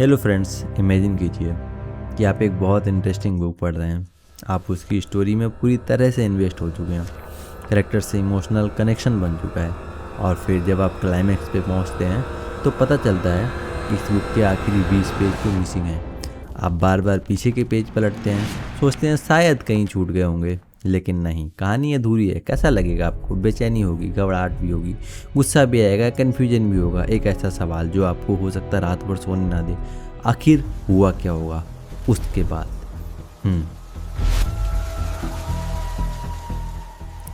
Hello friends, imagine कीजिए कि आप एक बहुत इंटरेस्टिंग बुक पढ़ रहे हैं। आप उसकी स्टोरी में पूरी तरह से इन्वेस्ट हो चुके हैं। कैरेक्टर से इमोशनल कनेक्शन बन चुका है। और फिर जब आप क्लाइमैक्स पे पहुंचते हैं तो पता चलता है कि इस बुक के आखिरी 20 पेज तो मिसिंग हैं। आप बार बार पीछे के पेज पलटते हैं, सोचते हैं शायद कहीं छूट गए होंगे, लेकिन नहीं, कहानी अधूरी है। कैसा लगेगा आपको? बेचैनी होगी, घबराहट भी होगी, गुस्सा भी आएगा, कन्फ्यूजन भी होगा। एक ऐसा सवाल जो आपको हो सकता है रात भर सोने ना दे। आखिर हुआ क्या होगा उसके बाद?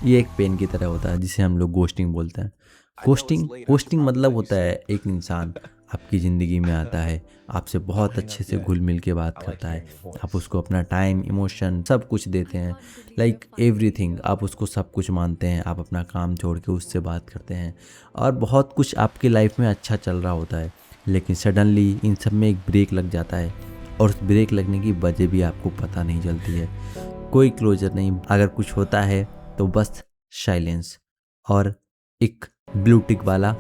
ये एक पेन की तरह होता है जिसे हम लोग गोस्टिंग बोलते हैं। गोस्टिंग मतलब होता है एक इंसान आपकी ज़िंदगी में आता है, आपसे बहुत अच्छे से घुल मिल के बात करता है, आप उसको अपना टाइम, इमोशन सब कुछ देते हैं, लाइक एवरीथिंग। आप उसको सब कुछ मानते हैं, आप अपना काम छोड़ के उससे बात करते हैं और बहुत कुछ आपकी लाइफ में अच्छा चल रहा होता है। लेकिन सडनली इन सब में एक ब्रेक लग जाता है और उस ब्रेक लगने की वजह भी आपको पता नहीं चलती है। कोई क्लोजर नहीं, अगर कुछ होता है तो बस साइलेंस और एक ब्लू टिक वाला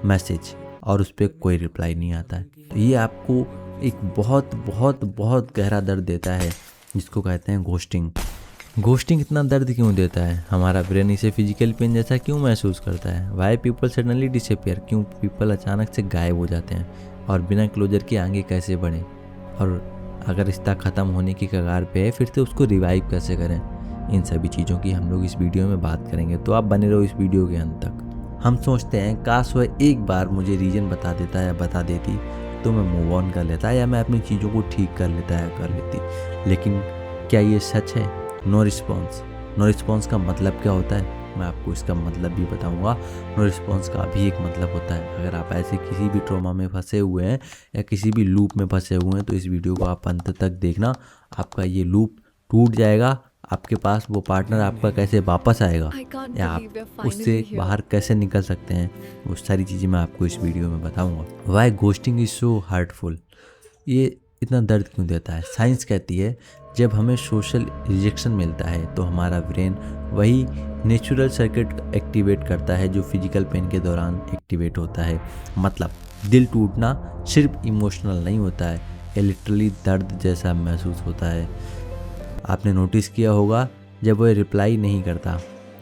मैसेज, और उस पर कोई रिप्लाई नहीं आता है। तो ये आपको एक बहुत बहुत बहुत गहरा दर्द देता है जिसको कहते हैं घोस्टिंग। घोस्टिंग इतना दर्द क्यों देता है? हमारा ब्रेन इसे फिजिकल पेन जैसा क्यों महसूस करता है? Why people suddenly disappear? क्यों पीपल अचानक से गायब हो जाते हैं? और बिना क्लोजर के आगे कैसे बढ़ें? और अगर रिश्ता ख़त्म होने की कगार पे है, फिर से उसको रिवाइव कैसे करें? इन सभी चीज़ों की हम लोग इस वीडियो में बात करेंगे, तो आप बने रहो इस वीडियो के अंत तक। हम सोचते हैं काश वह एक बार मुझे रीज़न बता देता या बता देती तो मैं मूव ऑन कर लेता या मैं अपनी चीज़ों को ठीक कर लेता या कर लेती। लेकिन क्या ये सच है? No response. नो रिस्पॉन्स का मतलब क्या होता है? मैं आपको इसका मतलब भी बताऊंगा। नो रिस्पॉन्स का भी एक मतलब होता है। अगर आप ऐसे किसी भी ट्रॉमा में फंसे हुए हैं या किसी भी लूप में फंसे हुए हैं तो इस वीडियो को आप अंत तक देखना। आपका ये लूप टूट जाएगा। आपके पास वो पार्टनर आपका कैसे वापस आएगा या आप उससे बाहर कैसे निकल सकते हैं, वो सारी चीज़ें मैं आपको इस वीडियो में बताऊंगा। Why ghosting is so hurtful? ये इतना दर्द क्यों देता है? साइंस कहती है जब हमें सोशल रिजेक्शन मिलता है तो हमारा ब्रेन वही नेचुरल सर्किट एक्टिवेट करता है जो फिजिकल पेन के दौरान एक्टिवेट होता है। मतलब दिल टूटना सिर्फ इमोशनल नहीं होता है, ये लिटरली दर्द जैसा महसूस होता है। आपने नोटिस किया होगा जब वो रिप्लाई नहीं करता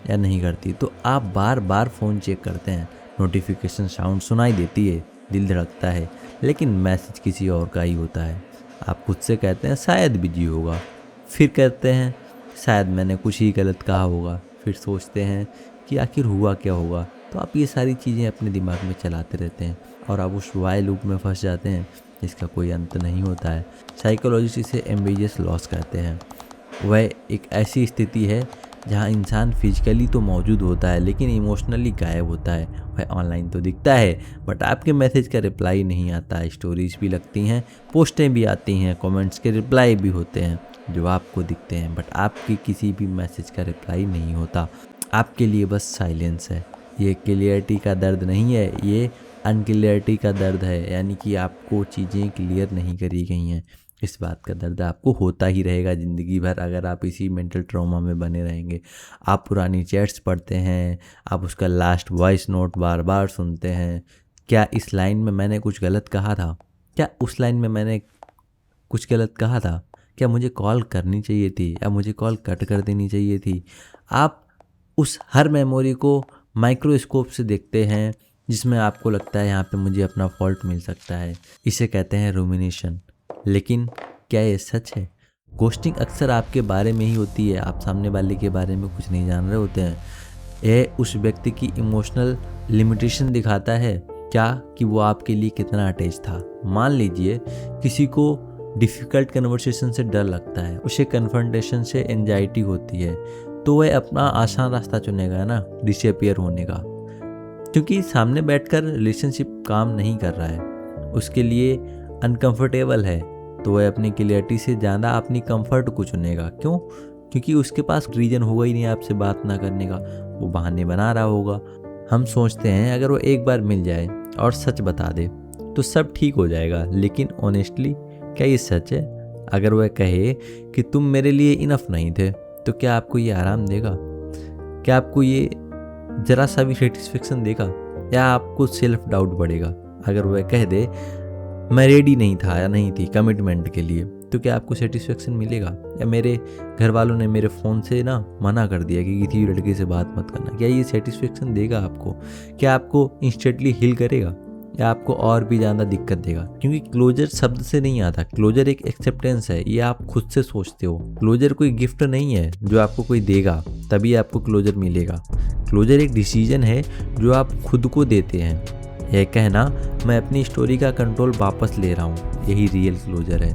या नहीं करती तो आप बार बार फ़ोन चेक करते हैं, नोटिफिकेशन साउंड सुनाई देती है, दिल धड़कता है, लेकिन मैसेज किसी और का ही होता है। आप खुद से कहते हैं शायद बिजी होगा, फिर कहते हैं शायद मैंने कुछ ही गलत कहा होगा, फिर सोचते हैं कि आखिर हुआ क्या होगा। तो आप ये सारी चीज़ें अपने दिमाग में चलाते रहते हैं और आप उस वाई लूप में फंस जाते हैं जिसका कोई अंत नहीं होता है। साइकोलॉजिस्ट इसे एम्बिगियस लॉस कहते हैं। वह एक ऐसी स्थिति है जहां इंसान फिजिकली तो मौजूद होता है लेकिन इमोशनली गायब होता है। वह ऑनलाइन तो दिखता है बट आपके मैसेज का रिप्लाई नहीं आता है। स्टोरीज भी लगती हैं, पोस्टें भी आती हैं, कमेंट्स के रिप्लाई भी होते हैं जो आपको दिखते हैं, बट आपकी किसी भी मैसेज का रिप्लाई नहीं होता। आपके लिए बस साइलेंस है। ये क्लियरिटी का दर्द नहीं है, ये अनक्लियरिटी का दर्द है, यानी कि आपको चीज़ें क्लियर नहीं करी गई हैं। इस बात का दर्द आपको होता ही रहेगा ज़िंदगी भर अगर आप इसी मेंटल ट्रॉमा में बने रहेंगे। आप पुरानी चैट्स पढ़ते हैं, आप उसका लास्ट वॉइस नोट बार बार सुनते हैं। क्या इस लाइन में मैंने कुछ गलत कहा था? क्या उस लाइन में मैंने कुछ गलत कहा था? क्या मुझे कॉल करनी चाहिए थी या मुझे कॉल कट कर देनी चाहिए थी? आप उस हर मेमोरी को माइक्रोस्कोप से देखते हैं जिसमें आपको लगता है यहाँ पे मुझे अपना फॉल्ट मिल सकता है। इसे कहते हैं रूमिनेशन। लेकिन क्या ये सच है? घोस्टिंग अक्सर आपके बारे में ही होती है, आप सामने वाले के बारे में कुछ नहीं जान रहे होते हैं। यह उस व्यक्ति की इमोशनल लिमिटेशन दिखाता है क्या कि वो आपके लिए कितना अटैच था। मान लीजिए किसी को डिफ़िकल्ट कन्वर्सेशन से डर लगता है, उसे कन्फ्रंटेशन से एंजाइटी होती है, तो वह अपना आसान रास्ता चुनेगा ना, डिसअपियर होने का। क्योंकि सामने बैठकर रिलेशनशिप काम नहीं कर रहा है, उसके लिए अनकंफर्टेबल है, तो वह अपनी क्लियरिटी से ज़्यादा अपनी कंफर्ट को चुनेगा। क्यों? क्योंकि उसके पास रीज़न होगा ही नहीं आपसे बात ना करने का, वो बहाने बना रहा होगा। हम सोचते हैं अगर वो एक बार मिल जाए और सच बता दे तो सब ठीक हो जाएगा, लेकिन ऑनेस्टली क्या ये सच है? अगर वह कहे कि तुम मेरे लिए इनफ नहीं थे तो क्या आपको ये आराम देगा? क्या आपको ये ज़रा सा भी सेटिस्फेक्शन देगा या आपको सेल्फ डाउट बढ़ेगा? अगर वह कह दे मैं रेडी नहीं था या नहीं थी कमिटमेंट के लिए, तो क्या आपको सेटिस्फेक्शन मिलेगा? या मेरे घर वालों ने मेरे फ़ोन से ना मना कर दिया कि किसी लड़के से बात मत करना, क्या ये सेटिस्फेक्शन देगा आपको? क्या आपको इंस्टेंटली हील करेगा या आपको और भी ज़्यादा दिक्कत देगा? क्योंकि क्लोजर शब्द से नहीं आता, क्लोजर एक एक्सेप्टेंस है, ये आप खुद से सोचते हो। क्लोजर कोई गिफ्ट नहीं है जो आपको कोई देगा तभी आपको क्लोजर मिलेगा। क्लोजर एक डिसीजन है जो आप खुद को देते हैं। यह कहना मैं अपनी स्टोरी का कंट्रोल वापस ले रहा हूँ, यही रियल क्लोजर है।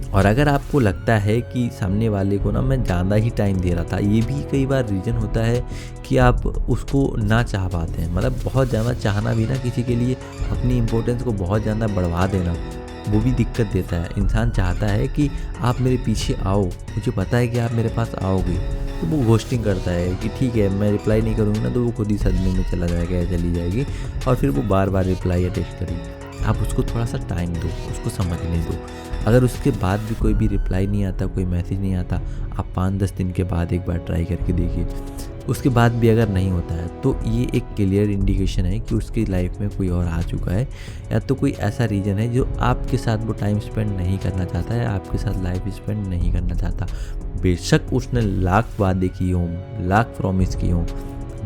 और अगर आपको लगता है कि सामने वाले को ना मैं ज़्यादा ही टाइम दे रहा था, ये भी कई बार रीज़न होता है कि आप उसको ना चाह पाते हैं। मतलब बहुत ज़्यादा चाहना भी ना किसी के लिए अपनी इम्पोर्टेंस को बहुत ज़्यादा बढ़वा देना, वो भी दिक्कत देता है। इंसान चाहता है कि आप मेरे पीछे आओ, मुझे पता है कि आप मेरे पास आओगे, तो वो घोस्टिंग करता है कि ठीक है मैं रिप्लाई नहीं करूँगी ना तो वो खुद ही सदमे में चला जाएगा या चली जाएगी, और फिर वो बार बार रिप्लाई या टेक्स्ट करेगी। आप उसको थोड़ा सा टाइम दो, उसको समझने दो। अगर उसके बाद भी कोई भी रिप्लाई नहीं आता, कोई मैसेज नहीं आता, आप 5-10 दिन के बाद एक बार ट्राई करके देखिए। उसके बाद भी अगर नहीं होता है तो ये एक क्लियर इंडिकेशन है कि उसकी लाइफ में कोई और आ चुका है, या तो कोई ऐसा रीज़न है जो आपके साथ वो टाइम स्पेंड नहीं करना चाहता है, आपके साथ लाइफ स्पेंड नहीं करना चाहता। बेशक उसने लाख वादे किए हों, लाख प्रॉमिस किए हों,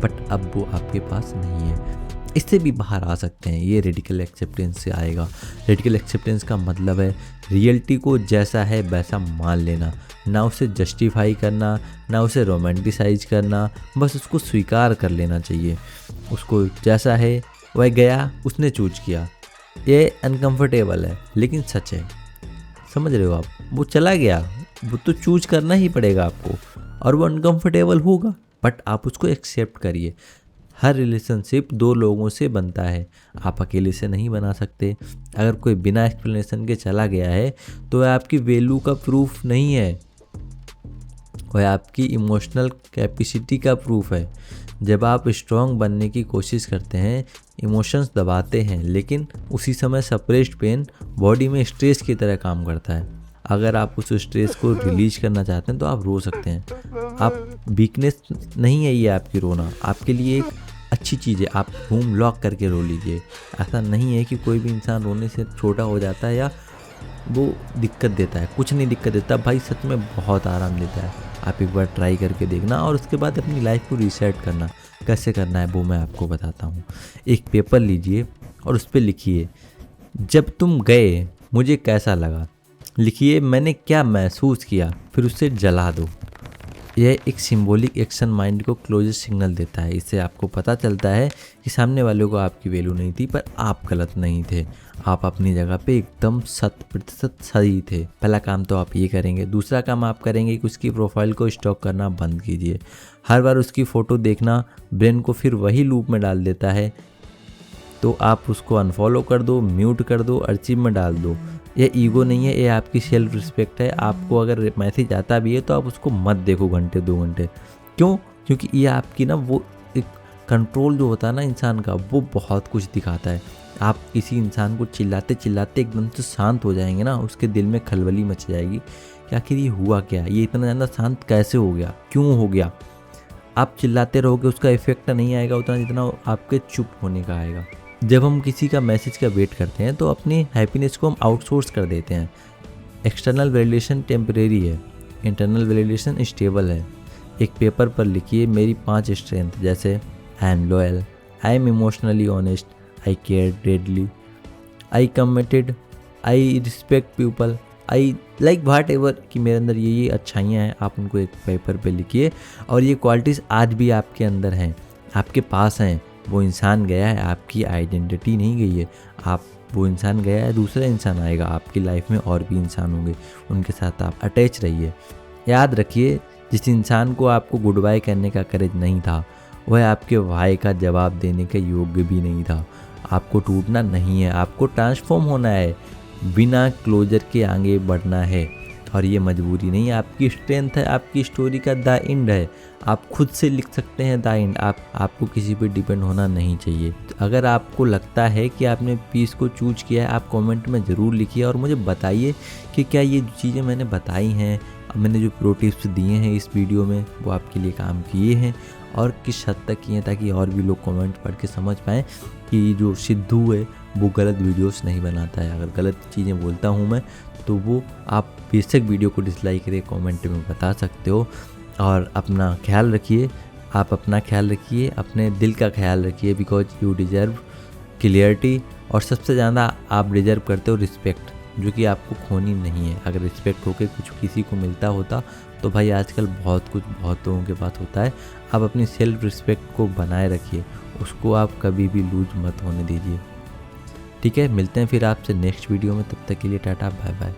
बट अब वो आपके पास नहीं है। इससे भी बाहर आ सकते हैं, ये रेडिकल एक्सेप्टेंस से आएगा। रेडिकल एक्सेप्टेंस का मतलब है रियलिटी को जैसा है वैसा मान लेना, ना उसे जस्टिफाई करना, ना उसे रोमांटिसाइज करना, बस उसको स्वीकार कर लेना चाहिए। उसको जैसा है वह गया, उसने चूज किया। ये अनकंफर्टेबल है लेकिन सच है, समझ रहे हो आप? वो चला गया, वो तो चूज करना ही पड़ेगा आपको, और वो अनकंफर्टेबल होगा, बट आप उसको एक्सेप्ट करिए। हर रिलेशनशिप 2 लोगों से बनता है, आप अकेले से नहीं बना सकते। अगर कोई बिना एक्सप्लेनेशन के चला गया है तो वह आपकी वैल्यू का प्रूफ नहीं है, वह आपकी इमोशनल कैपेसिटी का प्रूफ है। जब आप स्ट्रांग बनने की कोशिश करते हैं, इमोशंस दबाते हैं, लेकिन उसी समय सप्रेस्ड पेन बॉडी में स्ट्रेस की तरह काम करता है। अगर आप उस स्ट्रेस को रिलीज करना चाहते हैं तो आप रो सकते हैं। आप वीकनेस नहीं है ये आपकी रोना, आपके लिए एक अच्छी चीज़ है। आप रूम लॉक करके रो लीजिए। ऐसा नहीं है कि कोई भी इंसान रोने से छोटा हो जाता है या वो दिक्कत देता है, कुछ नहीं दिक्कत देता भाई, सच में बहुत आराम देता है। आप एक बार ट्राई करके देखना और उसके बाद अपनी लाइफ को रीसेट करना। कैसे करना है वो मैं आपको बताता हूँ। एक पेपर लीजिए और उस पर लिखिए, जब तुम गए मुझे कैसा लगा। लिखिए मैंने क्या महसूस किया, फिर उसे जला दो। यह एक सिंबॉलिक एक्शन माइंड को क्लोजर सिग्नल देता है। इससे आपको पता चलता है कि सामने वाले को आपकी वैल्यू नहीं थी, पर आप गलत नहीं थे। आप अपनी जगह पे एकदम 100% सही थे। पहला काम तो आप ये करेंगे। दूसरा काम आप करेंगे कि उसकी प्रोफाइल को स्टॉक करना बंद कीजिए। हर बार उसकी फ़ोटो देखना ब्रेन को फिर वही लूप में डाल देता है, तो आप उसको अनफॉलो कर दो, म्यूट कर दो, आर्चिव में डाल दो। ये ईगो नहीं है, ये आपकी सेल्फ रिस्पेक्ट है। आपको अगर मैसेज आता भी है तो आप उसको मत देखो घंटे 2 घंटे। क्यों? क्योंकि ये आपकी ना वो एक कंट्रोल जो होता है ना इंसान का, वो बहुत कुछ दिखाता है। आप किसी इंसान को चिल्लाते चिल्लाते एकदम से शांत हो जाएंगे ना, उसके दिल में खलबली मच जाएगी कि आखिर ये हुआ क्या, ये इतना ज़्यादा शांत कैसे हो गया, क्यों हो गया। आप चिल्लाते रहोगे, उसका इफेक्ट नहीं आएगा उतना जितना आपके चुप होने का आएगा। जब हम किसी का मैसेज का वेट करते हैं तो अपनी हैप्पीनेस को हम आउटसोर्स कर देते हैं। एक्सटर्नल वैलिडेशन टेम्परेरी है, इंटरनल वैलिडेशन स्टेबल है। एक पेपर पर लिखिए मेरी 5 स्ट्रेंथ, जैसे I am loyal, I am emotionally honest, I care deadly, I committed, I respect people, I like what ever, कि मेरे अंदर ये अच्छाइयाँ हैं। आप उनको एक पेपर पे लिखिए और ये क्वालिटीज़ आज भी आपके अंदर हैं, आपके पास हैं। वो इंसान गया है, आपकी आइडेंटिटी नहीं गई है। आप वो इंसान गया है, दूसरा इंसान आएगा आपकी लाइफ में, और भी इंसान होंगे, उनके साथ आप अटैच रहिए। याद रखिए, जिस इंसान को आपको गुड बाय करने का करेज नहीं था, वह आपके भाई का जवाब देने के योग्य भी नहीं था। आपको टूटना नहीं है, आपको ट्रांसफॉर्म होना है, बिना क्लोजर के आगे बढ़ना है। और ये मजबूरी नहीं है, आपकी स्ट्रेंथ है, आपकी स्टोरी का द एंड है। आप खुद से लिख सकते हैं द एंड। आपको किसी पे डिपेंड होना नहीं चाहिए। अगर आपको लगता है कि आपने पीस को चूज किया है, आप कमेंट में ज़रूर लिखिए और मुझे बताइए कि क्या ये चीज़ें मैंने बताई हैं, मैंने जो प्रो टिप्स दिए हैं इस वीडियो में, वो आपके लिए काम किए हैं और किस हद तक किए हैं, ताकि और भी लोग कमेंट पढ़ के समझ पाएँ कि जो सिद्धू है वो गलत वीडियोस नहीं बनाता है। अगर गलत चीज़ें बोलता हूँ मैं तो वो आप बेशक वीडियो को डिसलाइक करिए, कमेंट में बता सकते हो। और अपना ख्याल रखिए, आप अपना ख्याल रखिए, अपने दिल का ख्याल रखिए, बिकॉज यू डिज़र्व क्लियरिटी। और सबसे ज़्यादा आप डिज़र्व करते हो रिस्पेक्ट, जो कि आपको खोनी नहीं है। अगर रिस्पेक्ट होके कुछ किसी को मिलता होता तो भाई आजकल बहुत कुछ बहुत लोगों के पास होता है। आप अपनी सेल्फ रिस्पेक्ट को बनाए रखिए, उसको आप कभी भी लूज मत होने दीजिए। ठीक है, मिलते हैं फिर आपसे नेक्स्ट वीडियो में, तब तक के लिए टाटा बाय बाय।